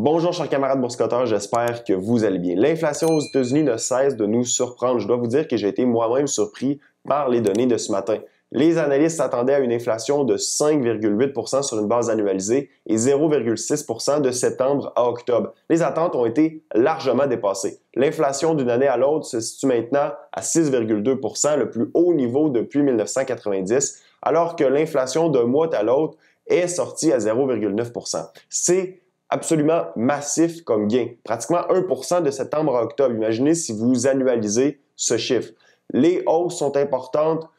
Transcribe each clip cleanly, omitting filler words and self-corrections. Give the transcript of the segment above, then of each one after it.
Bonjour chers camarades boursicotteurs, j'espère que vous allez bien. L'inflation aux États-Unis ne cesse de nous surprendre. Je dois vous dire que j'ai été moi-même surpris par les données de ce matin. Les analystes s'attendaient à une inflation de 5,8% sur une base annualisée et 0,6% de septembre à octobre. Les attentes ont été largement dépassées. L'inflation d'une année à l'autre se situe maintenant à 6,2%, le plus haut niveau depuis 1990, alors que l'inflation d'un mois à l'autre est sortie à 0,9%. C'est absolument massif comme gain, pratiquement 1% de septembre à octobre. Imaginez si vous annualisez ce chiffre. Les hausses sont importantes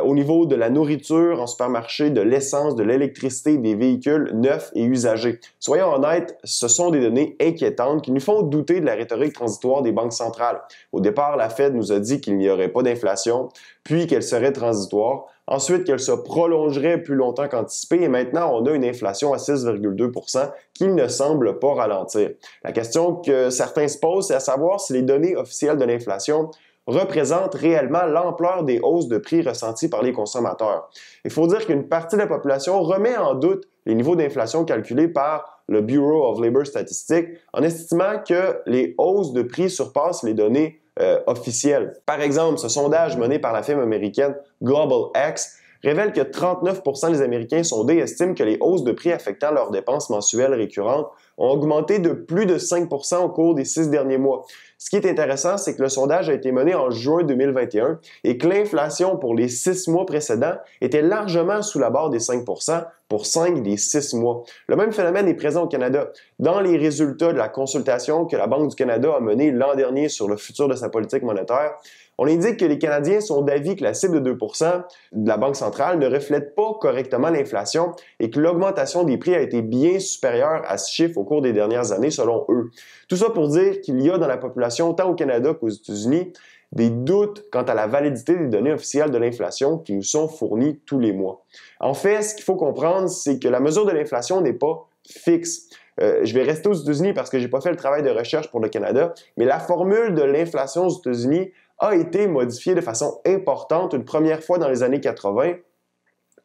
au niveau de la nourriture en supermarché, de l'essence, de l'électricité, des véhicules neufs et usagés. Soyons honnêtes, ce sont des données inquiétantes qui nous font douter de la rhétorique transitoire des banques centrales. Au départ, la Fed nous a dit qu'il n'y aurait pas d'inflation, puis qu'elle serait transitoire, ensuite qu'elle se prolongerait plus longtemps qu'anticipé et maintenant on a une inflation à 6,2% qui ne semble pas ralentir. La question que certains se posent, c'est à savoir si les données officielles de l'inflation représentent réellement l'ampleur des hausses de prix ressenties par les consommateurs. Il faut dire qu'une partie de la population remet en doute les niveaux d'inflation calculés par le Bureau of Labor Statistics en estimant que les hausses de prix surpassent les données officielles. Par exemple, ce sondage mené par la firme américaine Global X révèle que 39% des Américains sondés estiment que les hausses de prix affectant leurs dépenses mensuelles récurrentes ont augmenté de plus de 5% au cours des 6 derniers mois. Ce qui est intéressant, c'est que le sondage a été mené en juin 2021 et que l'inflation pour les 6 mois précédents était largement sous la barre des 5% pour 5 des 6 mois. Le même phénomène est présent au Canada. Dans les résultats de la consultation que la Banque du Canada a menée l'an dernier sur le futur de sa politique monétaire, on indique que les Canadiens sont d'avis que la cible de 2% de la Banque centrale ne reflète pas correctement l'inflation et que l'augmentation des prix a été bien supérieure à ce chiffre au cours des dernières années selon eux. Tout ça pour dire qu'il y a dans la population, tant au Canada qu'aux États-Unis, des doutes quant à la validité des données officielles de l'inflation qui nous sont fournies tous les mois. En fait, ce qu'il faut comprendre, c'est que la mesure de l'inflation n'est pas fixe. Je vais rester aux États-Unis parce que j'ai pas fait le travail de recherche pour le Canada, mais la formule de l'inflation aux États-Unis a été modifiée de façon importante une première fois dans les années 80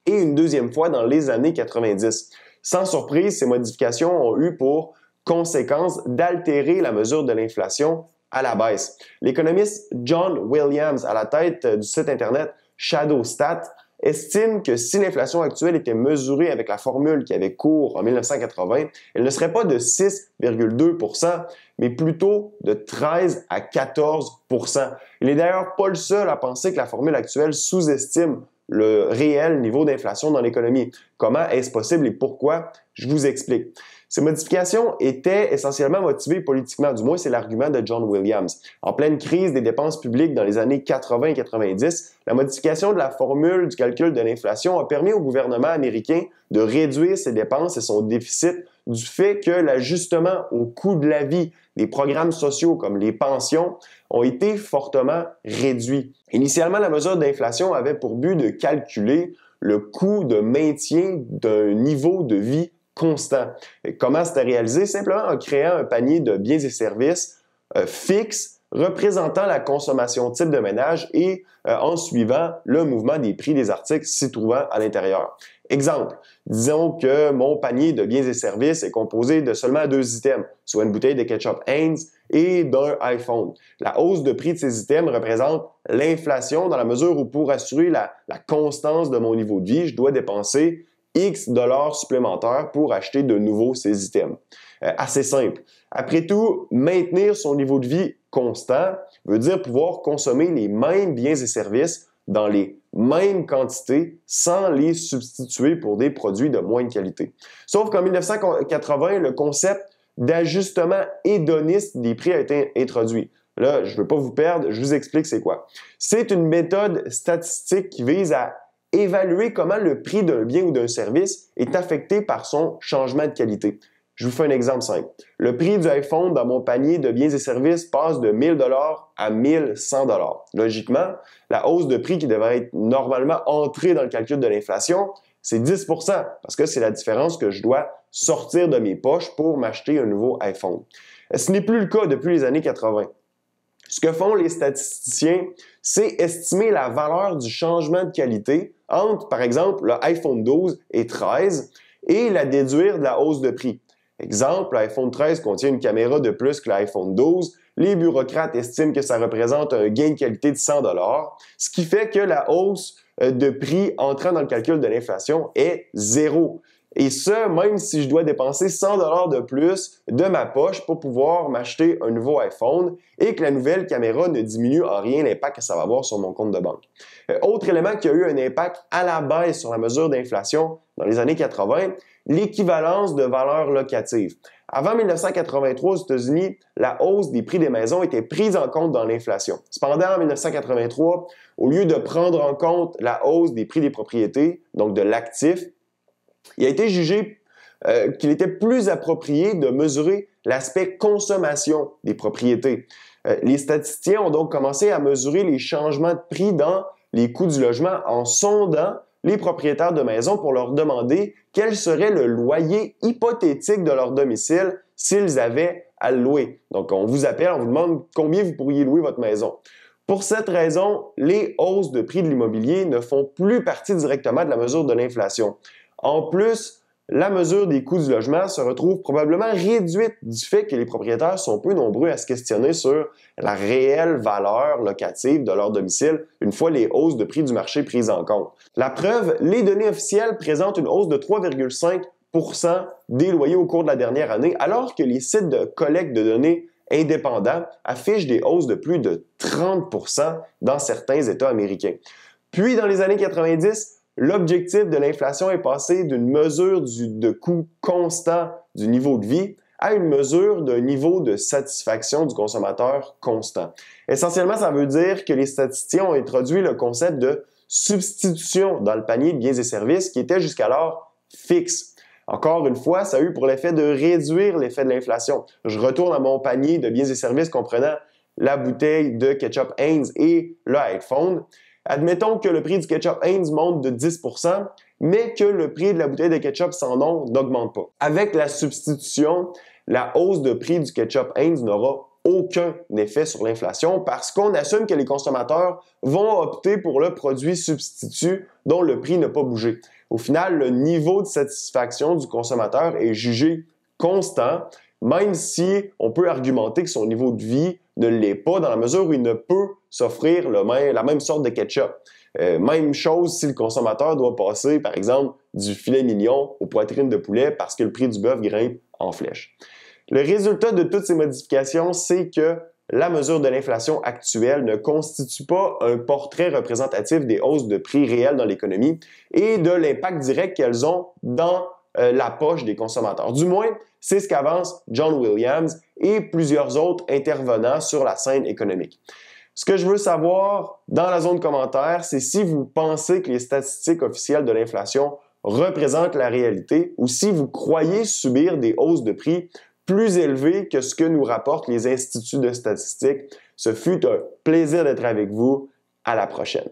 et une deuxième fois dans les années 90. Sans surprise, ces modifications ont eu pour conséquence d'altérer la mesure de l'inflation à la baisse. L'économiste John Williams, à la tête du site internet ShadowStat, estime que si l'inflation actuelle était mesurée avec la formule qui avait cours en 1980, elle ne serait pas de 6,2%, mais plutôt de 13 à 14%. Il n'est d'ailleurs pas le seul à penser que la formule actuelle sous-estime le réel niveau d'inflation dans l'économie. Comment est-ce possible et pourquoi? Je vous explique. Ces modifications étaient essentiellement motivées politiquement, du moins c'est l'argument de John Williams. En pleine crise des dépenses publiques dans les années 80 et 90, la modification de la formule du calcul de l'inflation a permis au gouvernement américain de réduire ses dépenses et son déficit du fait que l'ajustement au coût de la vie des programmes sociaux comme les pensions ont été fortement réduits. Initialement, la mesure d'inflation avait pour but de calculer le coût de maintien d'un niveau de vie constant. Et comment c'était réalisé? Simplement en créant un panier de biens et services fixe représentant la consommation type de ménage et en suivant le mouvement des prix des articles s'y trouvant à l'intérieur. Exemple, disons que mon panier de biens et services est composé de seulement 2 items, soit une bouteille de ketchup Heinz et d'un iPhone. La hausse de prix de ces items représente l'inflation dans la mesure où pour assurer la constance de mon niveau de vie, je dois dépenser X dollars supplémentaires pour acheter de nouveau ces items. Assez simple. Après tout, maintenir son niveau de vie constant veut dire pouvoir consommer les mêmes biens et services dans les mêmes quantités sans les substituer pour des produits de moindre qualité. Sauf qu'en 1980, le concept d'ajustement hédoniste des prix a été introduit. Là, je ne veux pas vous perdre, je vous explique c'est quoi. C'est une méthode statistique qui vise à évaluer comment le prix d'un bien ou d'un service est affecté par son changement de qualité. Je vous fais un exemple simple. Le prix du iPhone dans mon panier de biens et services passe de 1 000 $ à 1 100 $. Logiquement, la hausse de prix qui devrait être normalement entrée dans le calcul de l'inflation, c'est 10% parce que c'est la différence que je dois sortir de mes poches pour m'acheter un nouveau iPhone. Ce n'est plus le cas depuis les années 80. Ce que font les statisticiens, c'est estimer la valeur du changement de qualité entre, par exemple, le iPhone 12 et 13 et la déduire de la hausse de prix. Exemple, l'iPhone 13 contient une caméra de plus que l'iPhone 12. Les bureaucrates estiment que ça représente un gain de qualité de 100 $, ce qui fait que la hausse de prix entrant dans le calcul de l'inflation est zéro. Et ce, même si je dois dépenser 100 $ de plus de ma poche pour pouvoir m'acheter un nouveau iPhone et que la nouvelle caméra ne diminue en rien l'impact que ça va avoir sur mon compte de banque. Autre élément qui a eu un impact à la baisse sur la mesure d'inflation dans les années 80, l'équivalence de valeur locative. Avant 1983 aux États-Unis, la hausse des prix des maisons était prise en compte dans l'inflation. Cependant, en 1983, au lieu de prendre en compte la hausse des prix des propriétés, donc de l'actif, il a été jugé qu'il était plus approprié de mesurer l'aspect consommation des propriétés. Les statisticiens ont donc commencé à mesurer les changements de prix dans les coûts du logement en sondant les propriétaires de maisons pour leur demander quel serait le loyer hypothétique de leur domicile s'ils avaient à le louer. Donc, on vous appelle, on vous demande combien vous pourriez louer votre maison. Pour cette raison, les hausses de prix de l'immobilier ne font plus partie directement de la mesure de l'inflation. En plus, la mesure des coûts du logement se retrouve probablement réduite du fait que les propriétaires sont peu nombreux à se questionner sur la réelle valeur locative de leur domicile une fois les hausses de prix du marché prises en compte. La preuve, les données officielles présentent une hausse de 3,5 % des loyers au cours de la dernière année, alors que les sites de collecte de données indépendants affichent des hausses de plus de 30 % dans certains États américains. Puis, dans les années 90, l'objectif de l'inflation est passé d'une mesure de coût constant du niveau de vie à une mesure d'un niveau de satisfaction du consommateur constant. Essentiellement, ça veut dire que les statisticiens ont introduit le concept de substitution dans le panier de biens et services qui était jusqu'alors fixe. Encore une fois, ça a eu pour l'effet de réduire l'effet de l'inflation. Je retourne à mon panier de biens et services comprenant la bouteille de ketchup Heinz et le iPhone. Admettons que le prix du ketchup Heinz monte de 10 %, mais que le prix de la bouteille de ketchup sans nom n'augmente pas. Avec la substitution, la hausse de prix du ketchup Heinz n'aura aucun effet sur l'inflation parce qu'on assume que les consommateurs vont opter pour le produit substitut dont le prix n'a pas bougé. Au final, le niveau de satisfaction du consommateur est jugé constant, même si on peut argumenter que son niveau de vie ne l'est pas dans la mesure où il ne peut s'offrir la même sorte de ketchup. Même chose si le consommateur doit passer, par exemple, du filet mignon aux poitrines de poulet parce que le prix du bœuf grimpe en flèche. Le résultat de toutes ces modifications, c'est que la mesure de l'inflation actuelle ne constitue pas un portrait représentatif des hausses de prix réelles dans l'économie et de l'impact direct qu'elles ont dans la poche des consommateurs. Du moins, c'est ce qu'avance John Williams et plusieurs autres intervenants sur la scène économique. Ce que je veux savoir dans la zone commentaire, c'est si vous pensez que les statistiques officielles de l'inflation représentent la réalité ou si vous croyez subir des hausses de prix plus élevées que ce que nous rapportent les instituts de statistiques. Ce fut un plaisir d'être avec vous. À la prochaine.